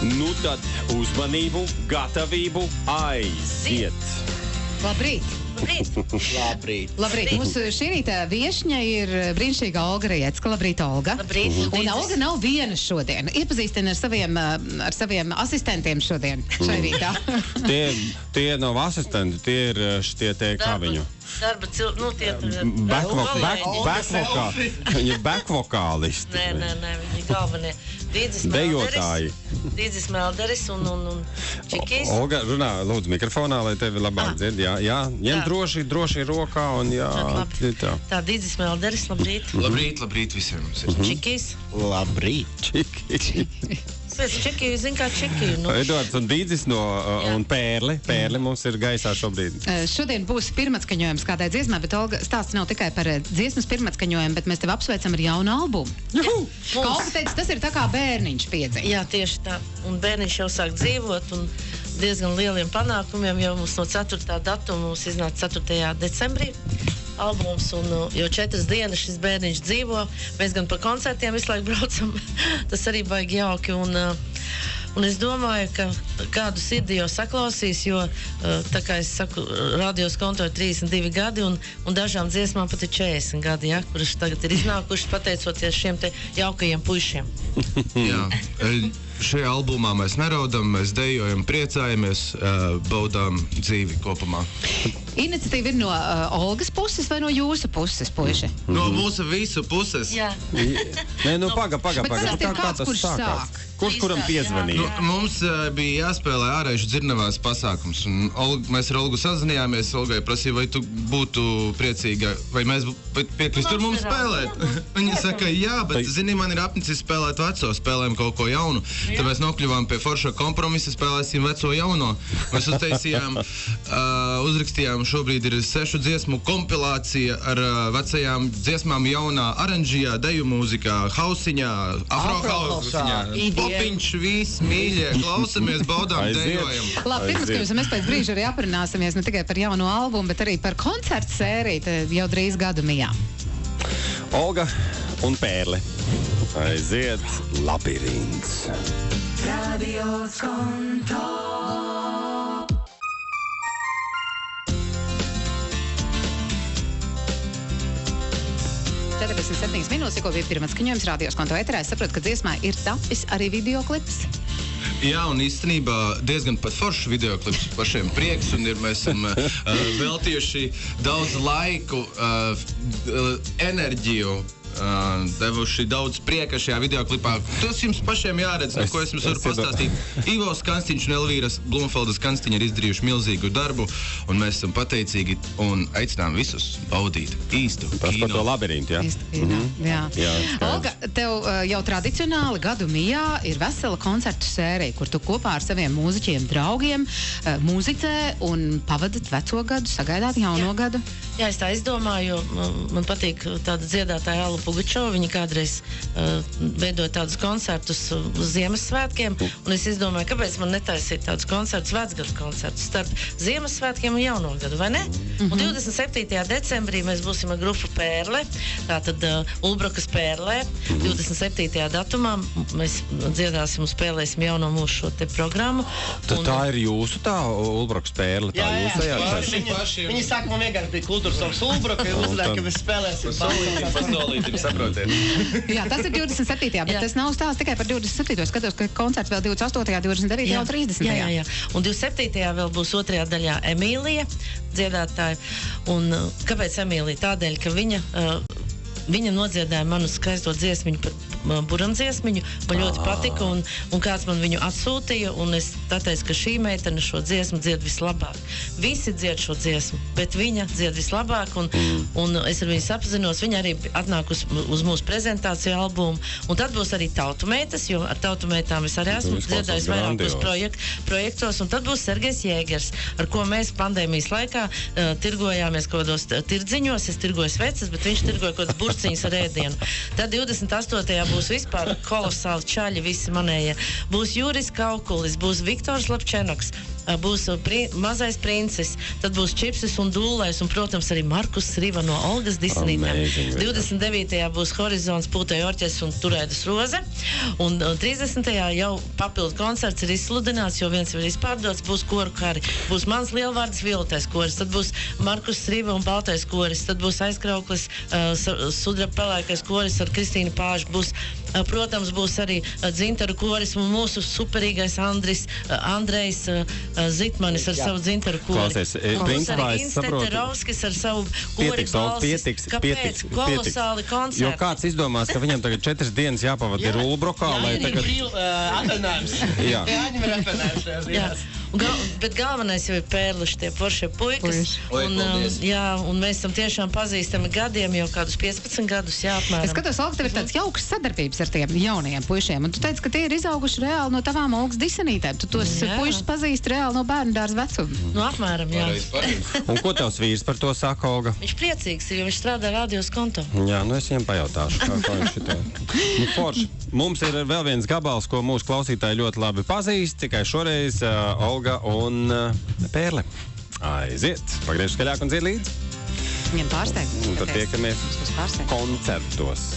Nu tad uzmanību, gatavību, aiziet! Labrīt! Labrīt. Mūsu šī rīta viešņa ir brīnišķīga Olga Rajecka. Labrīt, Olga. Labrīt. Un Olga nav viena šodien. Iepazīstina ar saviem asistentiem šodien šai rītā. Tie nav asistenti, tie ir šitie te kā viņu. Darba Viņi ir backvokālisti. Nē, viņi galvenie. Dīdzis Melderis un Čikijs. Olga, runā, lūdzu, mikrofonā, lai tevi labāk dzird. Jā, ņem droši rokā un jā. Tā, Dīdzis Melderis, labrīt. Labrīt visiem. Čikijs. Labrīt. Pēc Čekiju, zin kā Čekiju. Eduards un Dīdzis un Pērli. Pērli mums ir gaisā šobrīd. Šodien būs pirmatskaņojums kādai dziesmai, bet Olga stāsts nav tikai par dziesmas pirmatskaņojumu, bet mēs tevi apsveicam ar jaunu albumu. Kā Olga teica, tas ir tā kā bērniņš piedzima. Jā, tieši tā. Un bērniņš jau sāk dzīvot un diezgan lieliem panākumiem. Jau mums no 4. datuma mums iznāca 4. decembrī albums, un jau 4 dienas šis bērniņš dzīvo. Mēs gan pa koncertiem visu laiku braucam. Tas arī baigi jauki, un es domāju, ka kādu sirdi jau saklausīs, jo, tā kā es saku, radios konto ir 32 gadi, un dažām dziesmām pat ir 40 gadi, ja, kuras tagad ir iznākušas pateicoties šiem te jaukajiem puišiem. Jā, šajā albumā mēs neraudam, mēs dejojam, priecājamies, baudām dzīvi kopumā. Iniciatīva ir no Olgas puses vai no jūsu puses, puiši? No mūsu visu puses. Jā. Nē, nu paga. Bet pastāstiet kāds, kurš sāk? Kurš kuram piezvanīja? Mums bija jāspēlē ārējuši dzirnavās pasākums, un mēs ar Olgu sazinājāmies. Olgai prasīja, vai tu būtu priecīga, vai mēs piekristur mums spēlēt. Viņa saka, jā, bet, zini, man ir apnicis spēlēt veco, spēlējam kaut ko jaunu. Tad mēs nokļuvām pie forša kompromisa, spēlēsim veco jauno. Mēs uztaisījām, uzrakstījām, šobrīd ir 6 dziesmu kompilācija ar vecajām dziesmām jaunā aranžijā, deju mūzikā, hausiņā, afrohausiņā. Popiņš, viss, mīļie, klausamies, baudām, dejojam. Labi, pirms, ka mēs pēc brīža arī aprunāsimies ne tikai par jauno albumu, bet arī par koncertu sēriju jau drīz gadu mijā. Olga un Pērle. Aiziet, labirints. Radios konto. 47 minūtes, tikko bija pirmatskaņojums radios konto eterā. Es saprotu, ka dziesmā ir tapis arī videoklips. Jā, un īstenībā diezgan pat foršs videoklips, pašiem prieks, un mēs esam veltījuši daudz laiku, enerģiju, devuši daudz prieka šajā videoklipā. Tas jums pašiem jāredz, ko es jums varu pastāstīt. Ivo Skanstiņš un Elvīras Blumfeldas Skanstiņa ir izdarījuši milzīgu darbu, un mēs esam pateicīgi un aicinām visus baudīt īstu kino. Tas par to labirintu, jā? Jā. Olga, tev jau tradicionāli gadu mijā ir vesela koncertu sērija, kur tu kopā ar saviem mūziķiem draugiem mūzicē un pavadat veco gadu, sagaidāt jauno gadu. Jā, es tā izdomāju, jo man patīk tāda dziedātāja Alla Pugačova. Viņa kādreiz veidoja tādus koncertus uz Ziemassvētkiem, un es izdomāju, kāpēc man netaisīt tādus koncertus, vecgadu koncertus starp Ziemassvētkiem un jauno gadu, vai ne? Un 27. decembrī mēs būsim ar grupu Pērle, tātad Ulbrokas Pērlē. 27. datumā mēs dziedāsim un spēlēsim jauno mūsu šo te programmu. Tā ir jūsu tā, Ulbrokas Pērle, tā jūsu paši. Viņi saka, man vienkārši bija kultūras savs Ulbroka, ir uzliek, ka mēs spēlēsim pasolītim, saprotiet. Jā, tas ir 27. bet tas nav stāsts tikai par 27. Skatos, ka koncerts vēl 28., 29. un 30. Jā. Un 27. vēl būs 2. daļā Emīlija dziedātāja. Un kāpēc Emīlija? Tādēļ, ka viņa nodziedāja manu skaisto dziesmiņu par buramdziesmiņu. Man ļoti patika, un kāds man viņu atsūtīja, un es teicu, ka šī meitene šo dziesmu dzied vislabāk. Visi dzied šo dziesmu, bet viņa dzied vislabāk, un es ar viņu sapazinos. Viņa arī atnāk uz mūsu prezentāciju albumu, un tad būs arī tautumeitas, jo ar tautumeitām es arī esmu dziedājis vairākos projektos, un tad būs Sergejs Jēgers, ar ko mēs pandēmijas laikā tirgojāmies kādos tirdziņos. Es tirgoju sveces, bet viņš tirgoja kādas burciņas ar ēdienu. Tad 28. būs vispār kolosāli čaļi, visi manējie. Būs Juris Kaukulis, būs Viktors Lapčenoks, būs Mazais princis, tad būs Čipsis un Dūlais, un, protams, arī Markus Riva no Olgas Disenītēm. 29. būs Horizons, Pūtēja orķestris un Turēdas Roze, un 30. jau papildu koncerts ir izsludināts, jo viens ir izpārdots, būs koru kari, būs mans lielvārds Violetais koris, tad būs Markus Riva un Baltais koris, tad būs Aizkrauklis Sudraba pelēkais koris ar Kristīnu Pāžu, būs, protams, būs arī Dzintaru koris un mūsu superīgais Andrejs Zitmanis ar savu Dzintaru kori. Klausies, Būs principā arī es saprotu. Rovskis ar savu kori balsis. Kāpēc? Kolosāli koncerti. Jo kāds izdomās, ka viņam tagad 4 dienas jāpavada ir Ulbrokā, lai tagad... Atvaļinājums. Jā. Jāņem ir atvaļinājums šajās dienās. Bet galvenais jau ir Pērliši, tie foršie puikas. Un mēs esam tiešām pazīstami gadiem, jau kādus 15 gadus, apmēram. Es skatos, Olga, tev ir tāds jauks sadarbības ar tiem jaunajiem puišiem, un tu teici, ka tie ir izauguši reāli no tavām Olgas Disenītēm. Tu tos puišus pazīsti reāli no bērnu dārza vecuma. Nu, apmēram, jā. Un ko tavs vīrs par to saka, Olga? Viņš priecīgs, jo viņš strādā radios konto. Jā, nu es viņam pajautāšu, kā viņš šito. Nu, forši. Mums ir vēl viens gabals, ko mūsu klausītāji ļoti labi pazīst, tikai šoreiz Olga un Pērle. Aiziet, pagriež skaļāk un dzied līdzi. Viņam pārsteigums. Un tad tiekamies koncertos.